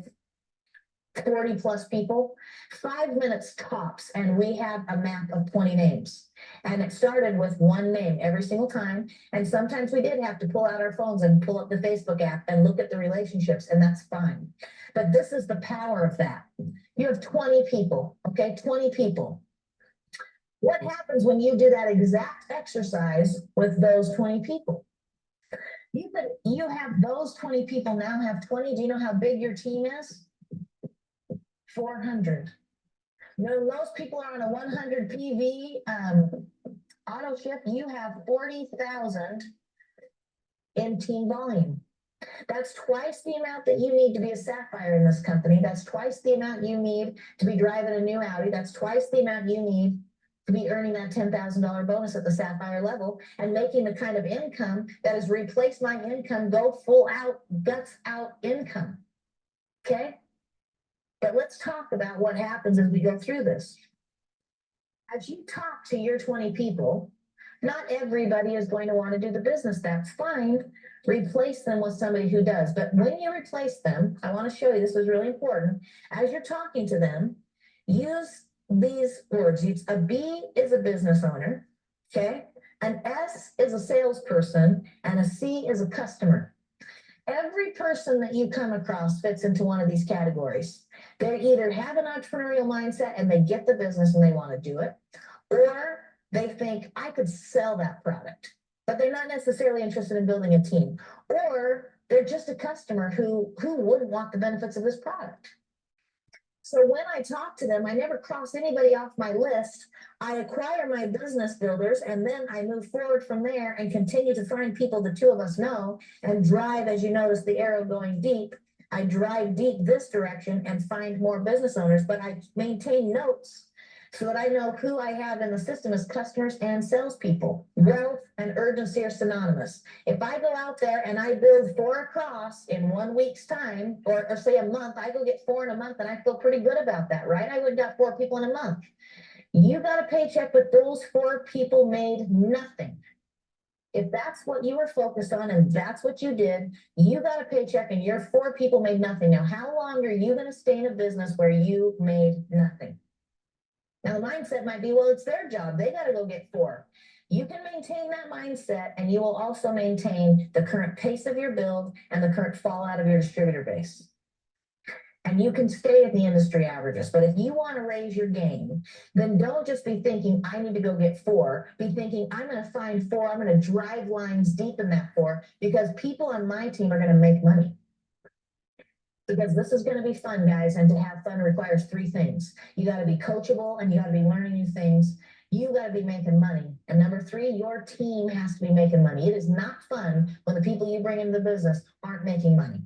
40 plus people, 5 minutes tops, and we have a map of 20 names. And it started with one name every single time. And sometimes we did have to pull out our phones and pull up the Facebook app and look at the relationships, and that's fine. But this is the power of that. You have 20 people, okay? 20 people. What happens when you do that exact exercise with those 20 people? You have those 20 people now have 20. Do you know how big your team is? 400. When most people are on a 100 PV auto ship, you have 40,000 in team volume. That's twice the amount that you need to be a Sapphire in this company. That's twice the amount you need to be driving a new Audi. That's twice the amount you need to be earning that $10,000 bonus at the Sapphire level and making the kind of income that has replaced my income, go full out, guts out income. Okay? But let's talk about what happens as we go through this. As you talk to your 20 people, not everybody is going to want to do the business. That's fine. Replace them with somebody who does. But when you replace them, I want to show you, this is really important. As you're talking to them, use these words. A B is a business owner, okay? An S is a salesperson, and a C is a customer. Every person that you come across fits into one of these categories. They either have an entrepreneurial mindset and they get the business and they want to do it, or they think I could sell that product, but they're not necessarily interested in building a team, or they're just a customer who wouldn't want the benefits of this product. So when I talk to them, I never cross anybody off my list. I acquire my business builders, and then I move forward from there and continue to find people the two of us know and drive, as you notice the arrow going deep. I drive deep this direction and find more business owners, but I maintain notes so that I know who I have in the system as customers and salespeople. Wealth and urgency are synonymous. If I go out there and I build 4 across in 1 week's time, or say a month, I go get 4 in a month, and I feel pretty good about that, right? I would got 4 people in a month. You got a paycheck, but those 4 people made nothing. If that's what you were focused on and that's what you did, you got a paycheck and your 4 people made nothing. Now, how long are you going to stay in a business where you made nothing? Now, the mindset might be, well, it's their job. They got to go get 4. You can maintain that mindset, and you will also maintain the current pace of your build and the current fallout of your distributor base. And you can stay at the industry averages. But if you want to raise your game, then don't just be thinking, I need to go get 4. Be thinking, I'm going to find 4. I'm going to drive lines deep in that 4, because people on my team are going to make money. Because this is going to be fun, guys, and to have fun requires 3 things. You got to be coachable, and you got to be learning new things. You got to be making money. And number 3, your team has to be making money. It is not fun when the people you bring into the business aren't making money.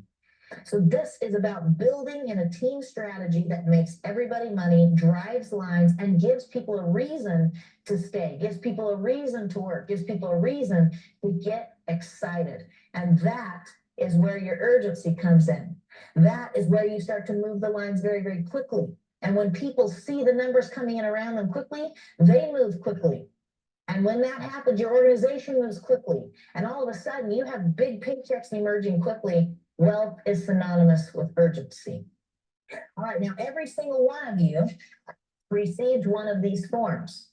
So this is about building in a team strategy that makes everybody money, drives lines, and gives people a reason to stay, gives people a reason to work, gives people a reason to get excited. And that is where your urgency comes in. That is where you start to move the lines very, very quickly. And when people see the numbers coming in around them quickly, they move quickly. And when that happens, your organization moves quickly. And all of a sudden, you have big paychecks emerging quickly. Wealth is synonymous with urgency. All right, now every single one of you received one of these forms.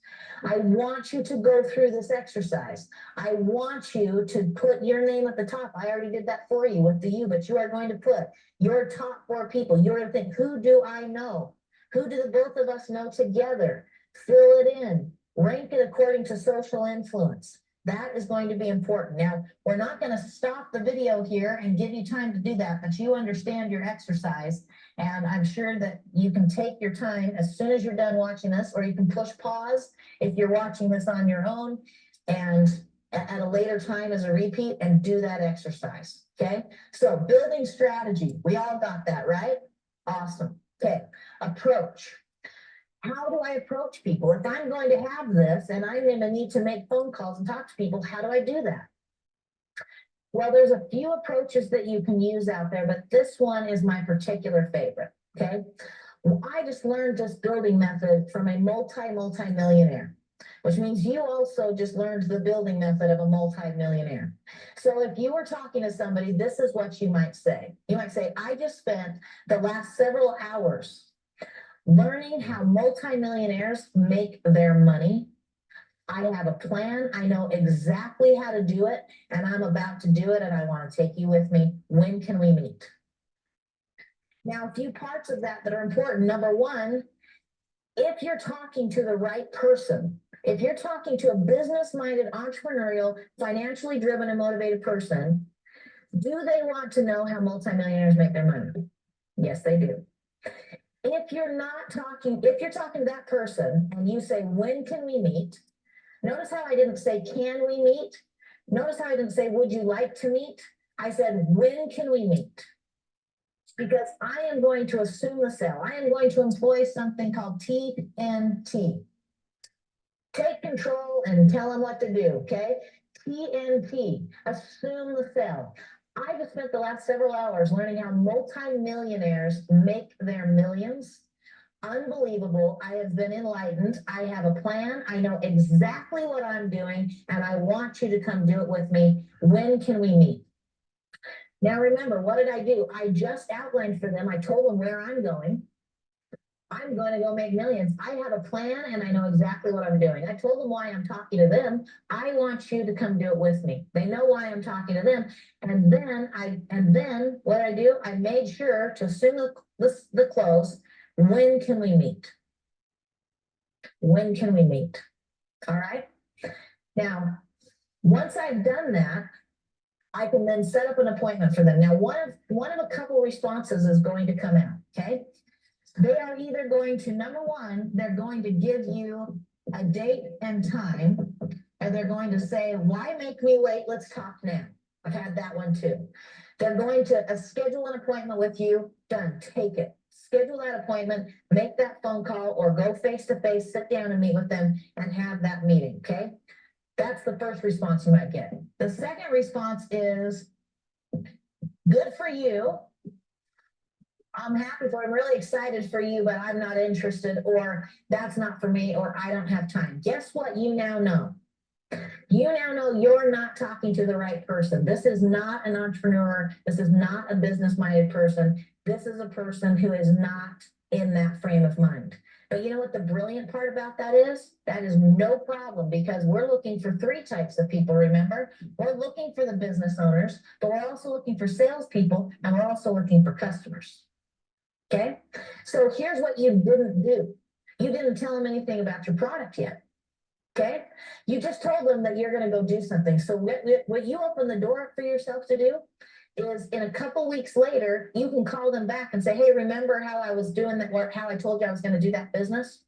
I want you to go through this exercise. I want you to put your name at the top. I already did that for you with the you, but you are going to put your top 4 people. You're going to think, who do I know? Who do the both of us know together? Fill it in. Rank it according to social influence. That is going to be important. Now, we're not going to stop the video here and give you time to do that, but you understand your exercise. And I'm sure that you can take your time as soon as you're done watching this, or you can push pause if you're watching this on your own and at a later time as a repeat and do that exercise. Okay. So building strategy, we all got that, right? Awesome. Okay. Approach. How do I approach people? If I'm going to have this and I'm going to need to make phone calls and talk to people, how do I do that? Well, there's a few approaches that you can use out there, but this one is my particular favorite, okay? I just learned this building method from a multi-millionaire, which means you also just learned the building method of a multi-millionaire. So if you were talking to somebody, this is what you might say. You might say, I just spent the last several hours learning how multimillionaires make their money. I have a plan. I know exactly how to do it, and I'm about to do it, and I want to take you with me. When can we meet? Now, a few parts of that that are important. Number one, if you're talking to the right person, if you're talking to a business-minded, entrepreneurial, financially driven and motivated person, do they want to know how multimillionaires make their money? Yes, they do. If you're talking to that person and you say, when can we meet? Notice how I didn't say, can we meet? Notice how I didn't say, would you like to meet? I said, when can we meet? Because I am going to assume the sale. I am going to employ something called TNT. Take control and tell them what to do, okay? TNT, assume the sale. I just spent the last several hours learning how multimillionaires make their millions. Unbelievable. I have been enlightened. I have a plan. I know exactly what I'm doing, and I want you to come do it with me. When can we meet? Now, remember, what did I do? I just outlined for them. I told them where I'm going. I'm going to go make millions. I have a plan and I know exactly what I'm doing. I told them why I'm talking to them. I want you to come do it with me. They know why I'm talking to them. And then what I do, I made sure to assume the close. When can we meet? When can we meet? All right. Now, once I've done that, I can then set up an appointment for them. Now, one of a couple responses is going to come out. Okay. They are either going to, number one, they're going to give you a date and time, and they're going to say, why make me wait? Let's talk now. I've had that one too. They're going to schedule an appointment with you. Done. Take it. Schedule that appointment, make that phone call, or go face-to-face, sit down and meet with them and have that meeting, okay? That's the first response you might get. The second response is, good for you. I'm happy for, I'm really excited for you, but I'm not interested, or that's not for me, or I don't have time. Guess what? You now know. You now know you're not talking to the right person. This is not an entrepreneur. This is not a business-minded person. This is a person who is not in that frame of mind. But you know what the brilliant part about that is? That is no problem, because we're looking for 3 types of people, remember? We're looking for the business owners, but we're also looking for salespeople, and we're also looking for customers. Okay, so here's what you didn't do. You didn't tell them anything about your product yet. Okay, you just told them that you're going to go do something. So what you open the door up for yourself to do is, in a couple weeks later, you can call them back and say, hey, remember how I was doing that, or how I told you I was going to do that business?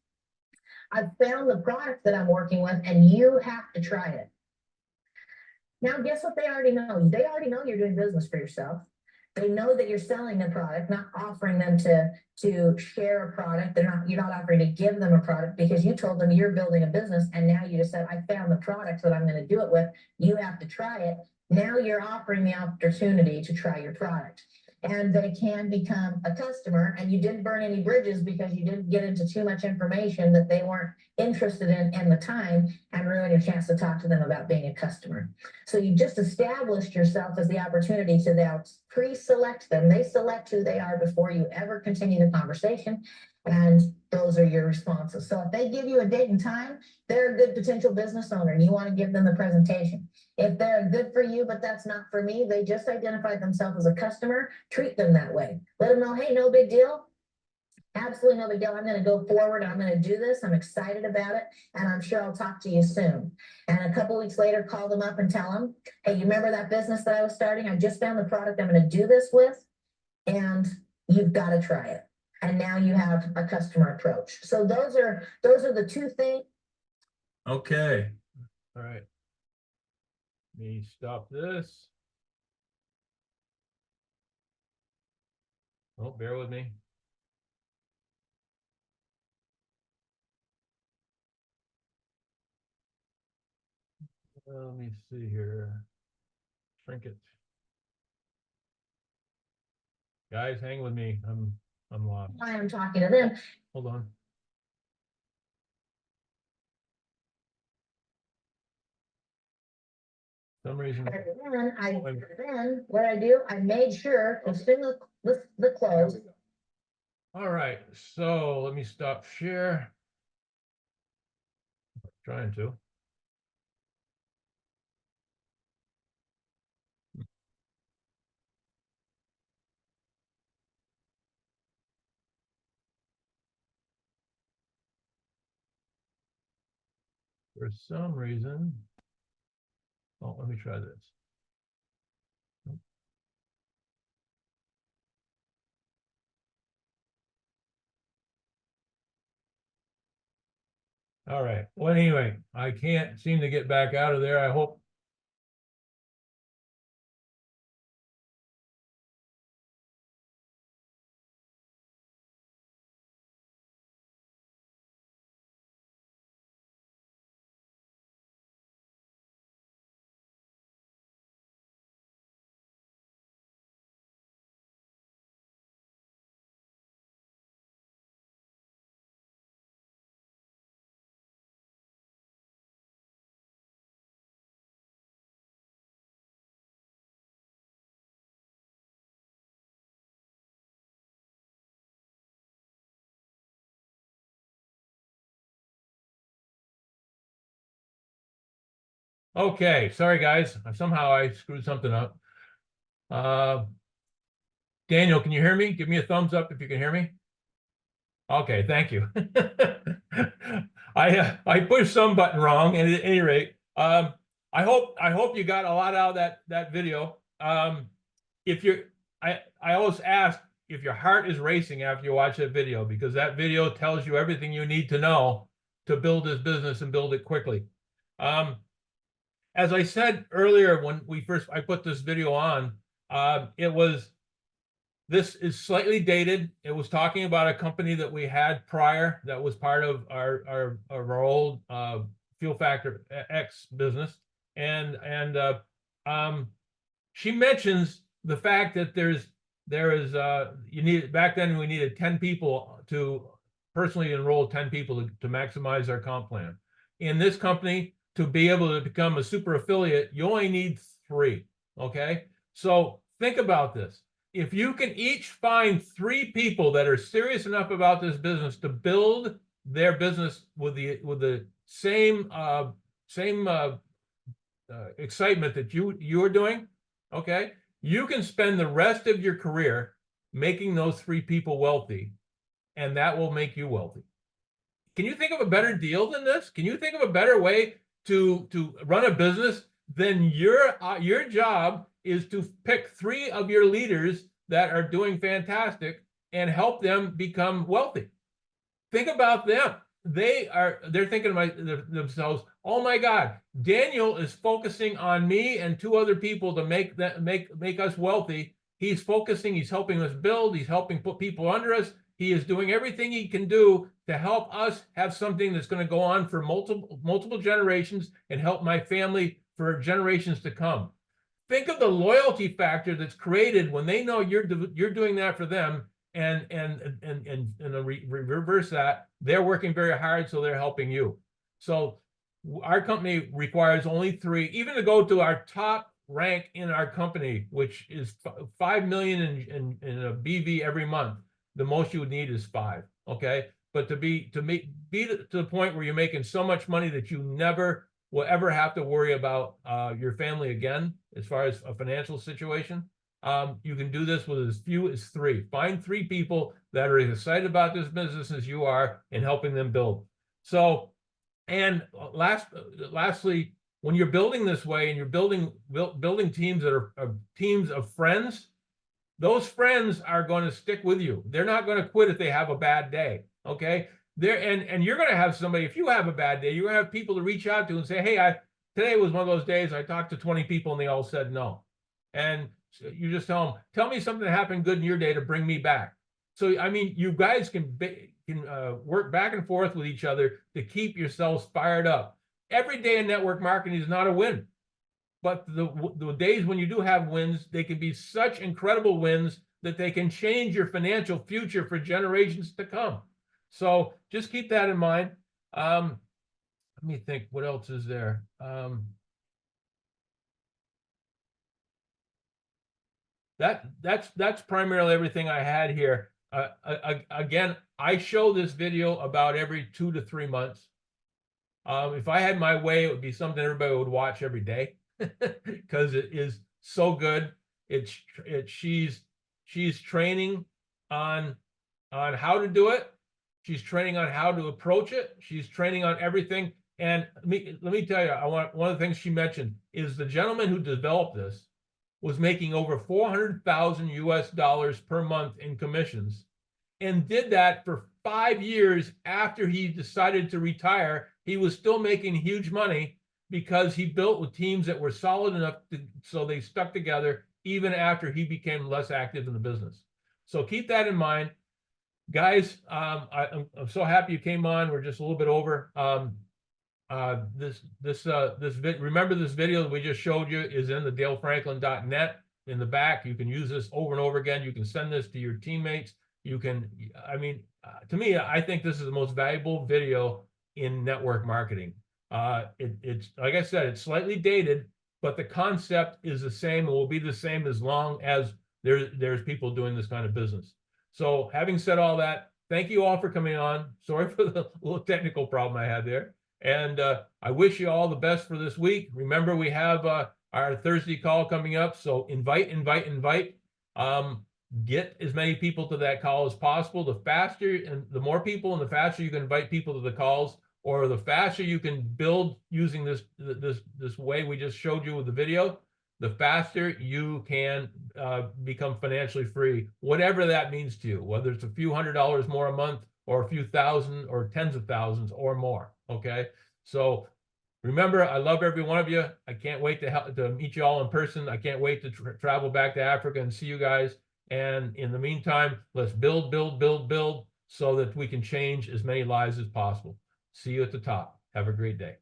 I've found the product that I'm working with, and you have to try it. Now, guess what they already know? They already know you're doing business for yourself. They know that you're selling a product, not offering them to share a product. You're not offering to give them a product, because you told them you're building a business, and now you just said, I found the product that I'm going to do it with. You have to try it. Now you're offering the opportunity to try your product, and they can become a customer, and you didn't burn any bridges because you didn't get into too much information that they weren't interested in and the time and ruin your chance to talk to them about being a customer. So you just established yourself as the opportunity to now pre-select them. They select who they are before you ever continue the conversation. And those are your responses. So if they give you a date and time, they're a good potential business owner and you want to give them the presentation. If they're good for you, but that's not for me, they just identified themselves as a customer, treat them that way. Let them know, hey, no big deal. Absolutely no big deal. I'm going to go forward. I'm going to do this. I'm excited about it. And I'm sure I'll talk to you soon. And a couple weeks later, call them up and tell them, hey, you remember that business that I was starting? I just found the product I'm going to do this with. And you've got to try it. And now you have a customer approach. So those are the two things. Okay. All right. Let me stop this. Oh, bear with me. Let me see here. Shrink it. Guys, hang with me. I'm lost. Why I'm talking to them. Hold on. Some reason. Then what I do, I made sure to spin the close. All right, so let me stop share. Trying to. For some reason. Oh, let me try this. All right. Well, anyway, I can't seem to get back out of there. I hope. Okay, sorry guys. Somehow I screwed something up. Daniel, can you hear me? Give me a thumbs up if you can hear me. Okay, thank you. I pushed some button wrong, and at any rate, I hope you got a lot out of that video. If you're, I always ask if your heart is racing after you watch that video, because that video tells you everything you need to know to build this business and build it quickly. As I said earlier, when I put this video on, this is slightly dated. It was talking about a company that we had prior that was part of our old Fuel Factor X business, and she mentions the fact that back then we needed 10 people to personally enroll 10 people to maximize our comp plan. In this company, to be able to become a super affiliate, you only need 3. Okay, so think about this. If you can each find 3 people that are serious enough about this business to build their business with the same excitement that you're doing, okay, you can spend the rest of your career making those 3 people wealthy, and that will make you wealthy. Can you think of a better deal than this? Can you think of a better way to run a business than your job is to pick 3 of your leaders that are doing fantastic and help them become wealthy? Think about them. They're thinking to themselves, oh my God, Daniel is focusing on me and 2 other people to make us wealthy. He's focusing, he's helping us build, he's helping put people under us. He is doing everything he can do to help us have something that's going to go on for multiple generations and help my family for generations to come. Think of the loyalty factor that's created when they know you're doing that for them, reverse that, they're working very hard, so they're helping you. So our company requires only 3, even to go to our top rank in our company, which is 5 million in a BV every month. The most you would need is 5. Okay. But to be to the point where you're making so much money that you never will ever have to worry about your family again, as far as a financial situation, you can do this with as few as 3. Find 3 people that are as excited about this business as you are and helping them build. So, and lastly, when you're building this way and you're building teams that are teams of friends, those friends are going to stick with you. They're not going to quit if they have a bad day. Okay. And you're going to have somebody, if you have a bad day, you're going to have people to reach out to and say, hey, today was one of those days I talked to 20 people and they all said no. And you just tell me something that happened good in your day to bring me back. So, I mean, you guys can work back and forth with each other to keep yourselves fired up. Every day in network marketing is not a win. But the days when you do have wins, they can be such incredible wins that they can change your financial future for generations to come. So just keep that in mind. Let me think, what else is there? That's primarily everything I had here. Again, I show this video about every 2 to 3 months. If I had my way, it would be something everybody would watch every day because it is so good. She's training on how to do it. She's training on how to approach it. She's training on everything. And let me tell you, one of the things she mentioned is the gentleman who developed this was making over $400,000 US per month in commissions, and did that for 5 years after he decided to retire. He was still making huge money because he built with teams that were solid enough so they stuck together even after he became less active in the business. So keep that in mind. Guys, I'm so happy you came on. We're just a little bit over. Remember this video that we just showed you is in the dalefranklin.net in the back. You can use this over and over again. You can send this to your teammates. You can, I mean, to me, I think this is the most valuable video in network marketing. It's like I said, it's slightly dated, but the concept is the same and will be the same as long as there's people doing this kind of business. So having said all that, thank you all for coming on. Sorry for the little technical problem I had there. And I wish you all the best for this week. Remember, we have our Thursday call coming up. So invite. Get as many people to that call as possible. The faster and the more people and the faster you can invite people to the calls, or the faster you can build using this way we just showed you with the video, the faster you can become financially free, whatever that means to you, whether it's a few $100s more a month or a few thousand or tens of thousands or more. Okay. So remember, I love every one of you. I can't wait to meet you all in person. I can't wait to travel back to Africa and see you guys. And in the meantime, let's build so that we can change as many lives as possible. See you at the top. Have a great day.